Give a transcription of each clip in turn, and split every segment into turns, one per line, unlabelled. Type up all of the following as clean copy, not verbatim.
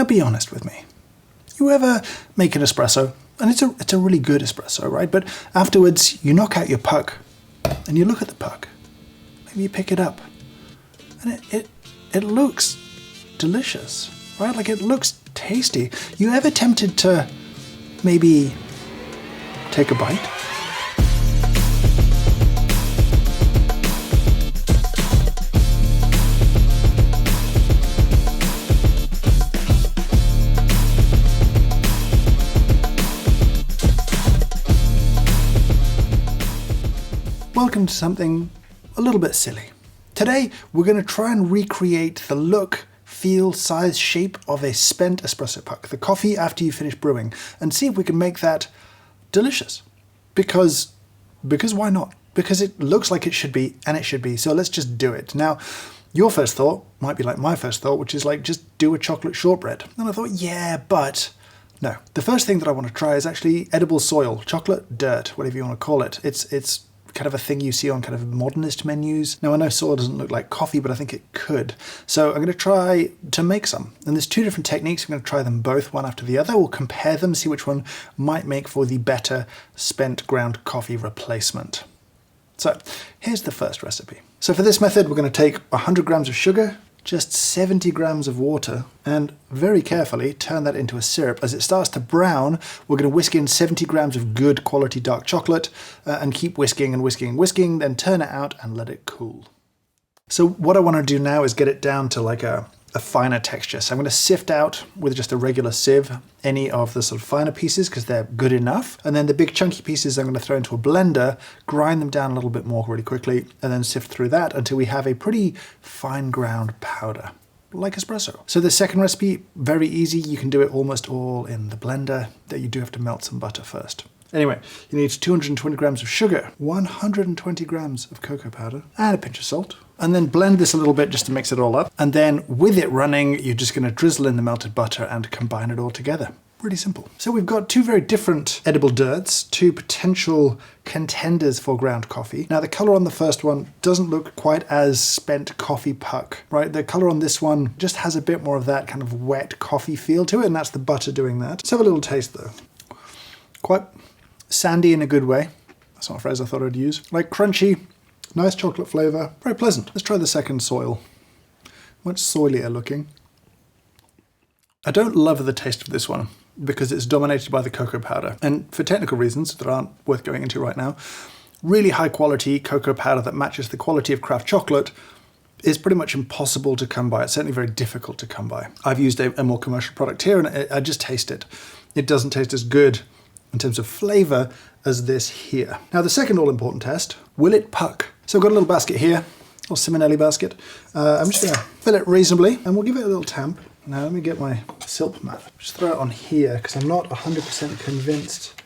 Now be honest with me. You ever make an espresso, and it's a really good espresso, right? But afterwards you knock out your puck and you look at the puck. Maybe you pick it up and it looks delicious, right? Like it looks tasty. You ever tempted to maybe take a bite? Welcome to something a little bit silly. Today we're going to try and recreate the look, feel, size, shape of a spent espresso puck, the coffee after you finish brewing, and see if we can make that delicious. Because why not? Because it looks like it should be, and it should be, so let's just do it. Now, your first thought might be like my first thought, which is like, just do a chocolate shortbread. And I thought, yeah, but no. The first thing that I want to try is actually edible soil, chocolate dirt, whatever you want to call it. It's kind of a thing you see on kind of modernist menus. Now I know soil doesn't look like coffee, but I think it could. So I'm going to try to make some. And there's two different techniques. I'm going to try them both, one after the other. We'll compare them, see which one might make for the better spent ground coffee replacement. So here's the first recipe. So for this method, we're going to take 100 grams of sugar, just 70 grams of water, and very carefully turn that into a syrup. As it starts to brown, we're going to whisk in 70 grams of good quality dark chocolate and keep whisking and whisking and whisking, then turn it out and let it cool. So what I want to do now is get it down to like a finer texture. So I'm going to sift out with just a regular sieve any of the sort of finer pieces because they're good enough. And then the big chunky pieces I'm going to throw into a blender, grind them down a little bit more really quickly, and then sift through that until we have a pretty fine ground powder, like espresso. So the second recipe, very easy. You can do it almost all in the blender. That you do have to melt some butter first. Anyway, you need 220 grams of sugar, 120 grams of cocoa powder, and a pinch of salt. And then blend this a little bit just to mix it all up. And then with it running, you're just going to drizzle in the melted butter and combine it all together. Really simple. So we've got two very different edible dirts, two potential contenders for ground coffee. Now the color on the first one doesn't look quite as spent coffee puck, right? The color on this one just has a bit more of that kind of wet coffee feel to it, and that's the butter doing that. Let's have a little taste though. Quite sandy in a good way. That's not a phrase I thought I'd use. Like crunchy, nice chocolate flavor, very pleasant. Let's try the second soil. Much soilier looking. I don't love the taste of this one because it's dominated by the cocoa powder. And for technical reasons that aren't worth going into right now, really high quality cocoa powder that matches the quality of craft chocolate is pretty much impossible to come by. It's certainly very difficult to come by. I've used a more commercial product here and I just taste it. It doesn't taste as good in terms of flavor as this here. Now the second all-important test, will it puck? So I've got a little basket here, a little Simonelli basket. I'm just gonna fill it reasonably and we'll give it a little tamp. Now let me get my silk mat. Just throw it on here because I'm not 100% convinced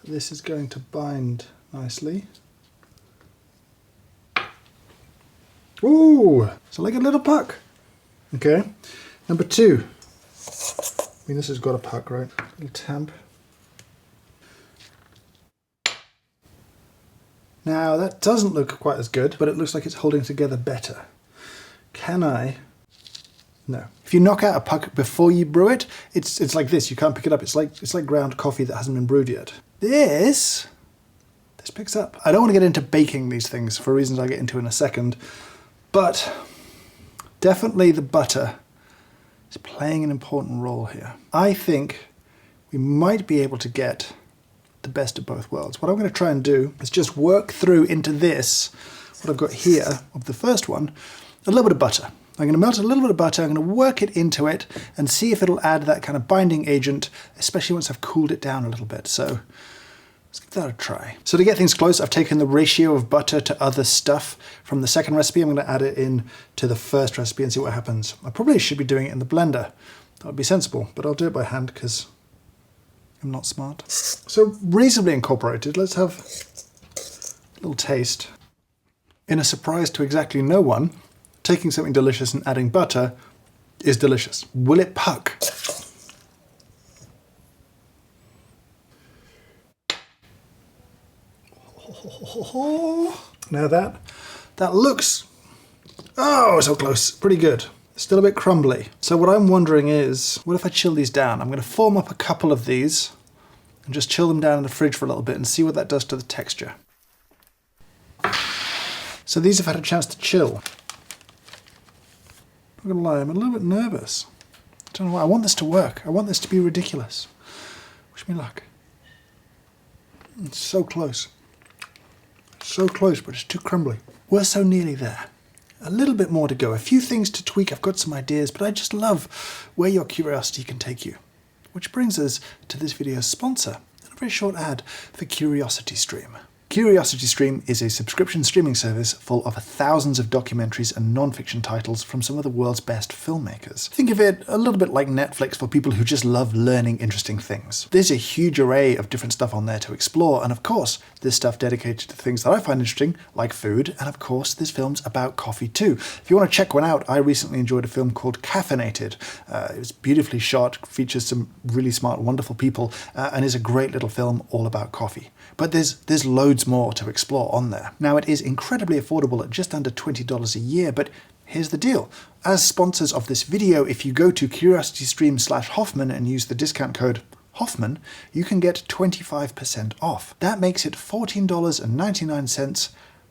that this is going to bind nicely. Ooh, so like a little puck. Okay, number two. I mean, this has got a puck, right? A little tamp. Now that doesn't look quite as good, but it looks like it's holding together better. Can I? No. If you knock out a puck before you brew it, it's like this. You can't pick it up. It's like ground coffee that hasn't been brewed yet. This picks up. I don't want to get into baking these things for reasons I'll get into in a second, but definitely the butter is playing an important role here. I think we might be able to get the best of both worlds. What I'm going to try and do is just work through into this, what I've got here of the first one, a little bit of butter. I'm going to melt a little bit of butter, I'm going to work it into it and see if it'll add that kind of binding agent, especially once I've cooled it down a little bit. So let's give that a try. So to get things close, I've taken the ratio of butter to other stuff from the second recipe. I'm going to add it in to the first recipe and see what happens. I probably should be doing it in the blender. That would be sensible, but I'll do it by hand because I'm not smart. So reasonably incorporated. Let's have a little taste. In a surprise to exactly no one, taking something delicious and adding butter is delicious. Will it puck? Now that looks, oh, so close, pretty good. Still a bit crumbly. So what I'm wondering is, what if I chill these down? I'm going to form up a couple of these and just chill them down in the fridge for a little bit and see what that does to the texture. So these have had a chance to chill. I'm not going to lie, I'm a little bit nervous. I don't know why. I want this to work. I want this to be ridiculous. Wish me luck. It's so close. So close, but it's too crumbly. We're so nearly there. A little bit more to go. A few things to tweak. I've got some ideas, but I just love where your curiosity can take you. Which brings us to this video's sponsor, and a very short ad for CuriosityStream. CuriosityStream is a subscription streaming service full of thousands of documentaries and non-fiction titles from some of the world's best filmmakers. Think of it a little bit like Netflix for people who just love learning interesting things. There's a huge array of different stuff on there to explore, and of course, there's stuff dedicated to things that I find interesting, like food, and of course, there's films about coffee too. If you want to check one out, I recently enjoyed a film called Caffeinated. It was beautifully shot, features some really smart, wonderful people, and is a great little film all about coffee. But there's loads more to explore on there. Now, it is incredibly affordable at just under $20 a year, but here's the deal. As sponsors of this video, if you go to CuriosityStream/Hoffmann and use the discount code Hoffmann, you can get 25% off. That makes it $14.99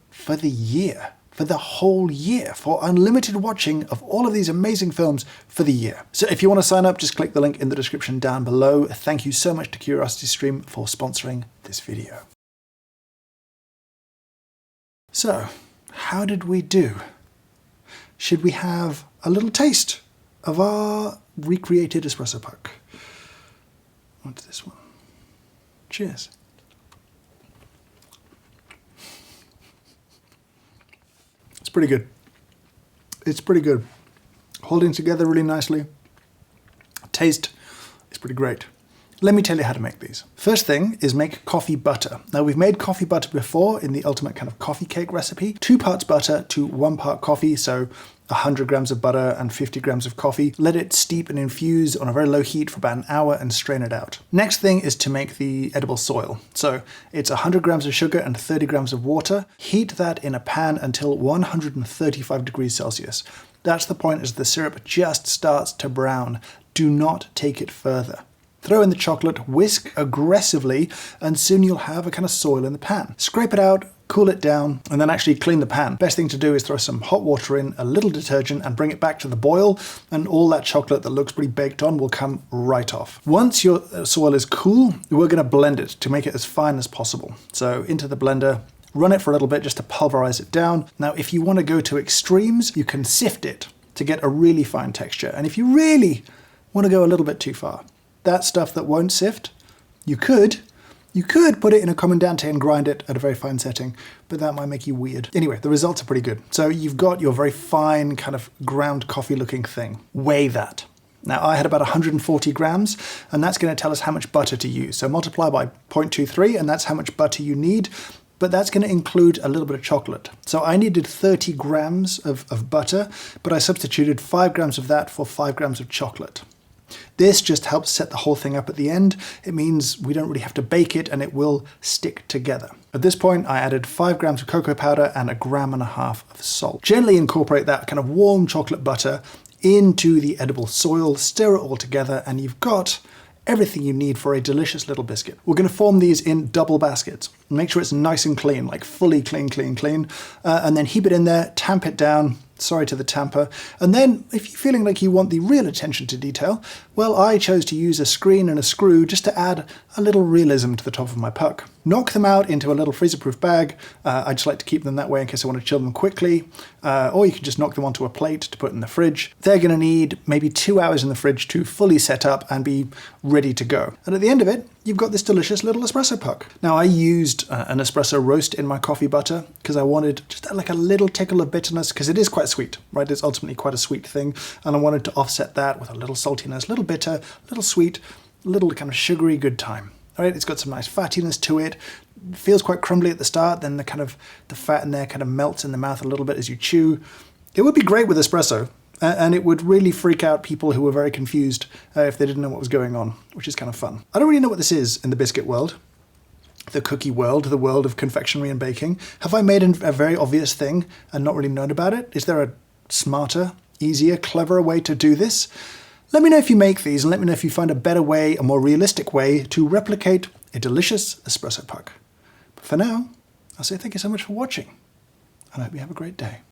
for the year. For the whole year, for unlimited watching of all of these amazing films for the year. So if you want to sign up, just click the link in the description down below. Thank you so much to CuriosityStream for sponsoring this video. So, how did we do? Should we have a little taste of our recreated espresso puck? What's this one? Cheers. Pretty good. It's pretty good. Holding together really nicely. Taste is pretty great. Let me tell you how to make these. First thing is make coffee butter. Now, we've made coffee butter before in the ultimate kind of coffee cake recipe. 2 parts butter to 1 part coffee, so 100 grams of butter and 50 grams of coffee. Let it steep and infuse on a very low heat for about an hour and strain it out. Next thing is to make the edible soil. So it's 100 grams of sugar and 30 grams of water. Heat that in a pan until 135 degrees Celsius. That's the point as the syrup just starts to brown. Do not take it further. Throw in the chocolate, whisk aggressively, and soon you'll have a kind of soil in the pan. Scrape it out, cool it down, and then actually clean the pan. Best thing to do is throw some hot water in, a little detergent, and bring it back to the boil, and all that chocolate that looks pretty baked on will come right off. Once your soil is cool, we're going to blend it to make it as fine as possible. So into the blender, run it for a little bit just to pulverize it down. Now, if you want to go to extremes, you can sift it to get a really fine texture. And if you really want to go a little bit too far, that stuff that won't sift, you could put it in a comandante and grind it at a very fine setting, but that might make you weird. Anyway, the results are pretty good. So you've got your very fine kind of ground coffee looking thing. Weigh that. Now, I had about 140 grams, and that's going to tell us how much butter to use. So multiply by 0.23, and that's how much butter you need, but that's going to include a little bit of chocolate. So I needed 30 grams of butter, but I substituted 5 grams of that for 5 grams of chocolate. This just helps set the whole thing up at the end. It means we don't really have to bake it and it will stick together. At this point, I added 5 grams of cocoa powder and 1.5 grams of salt. Gently incorporate that kind of warm chocolate butter into the edible soil, stir it all together, and you've got everything you need for a delicious little biscuit. We're going to form these in double baskets. Make sure it's nice and clean, like fully clean, and then heap it in there, tamp it down. Sorry to the tamper. And then, if you're feeling like you want the real attention to detail, well, I chose to use a screen and a screw just to add a little realism to the top of my puck. Knock them out into a little freezer-proof bag. I just like to keep them that way in case I want to chill them quickly. Or you can just knock them onto a plate to put in the fridge. They're going to need maybe 2 hours in the fridge to fully set up and be ready to go. And at the end of it, you've got this delicious little espresso puck. Now, I used an espresso roast in my coffee butter because I wanted just like a little tickle of bitterness, because it is quite sweet, right? It's ultimately quite a sweet thing. And I wanted to offset that with a little saltiness, a little bitter, a little sweet, a little kind of sugary good time. All right, it's got some nice fattiness to it. It feels quite crumbly at the start, then the fat in there kind of melts in the mouth a little bit as you chew. It would be great with espresso, and it would really freak out people who were very confused if they didn't know what was going on, which is kind of fun. I don't really know what this is in the biscuit world, the cookie world, the world of confectionery and baking. Have I made a very obvious thing and not really known about it? Is there a smarter easier, cleverer way to do this? Let me know if you make these, and let me know if you find a better way, a more realistic way to replicate a delicious espresso puck. But for now, I'll say thank you so much for watching, and I hope you have a great day.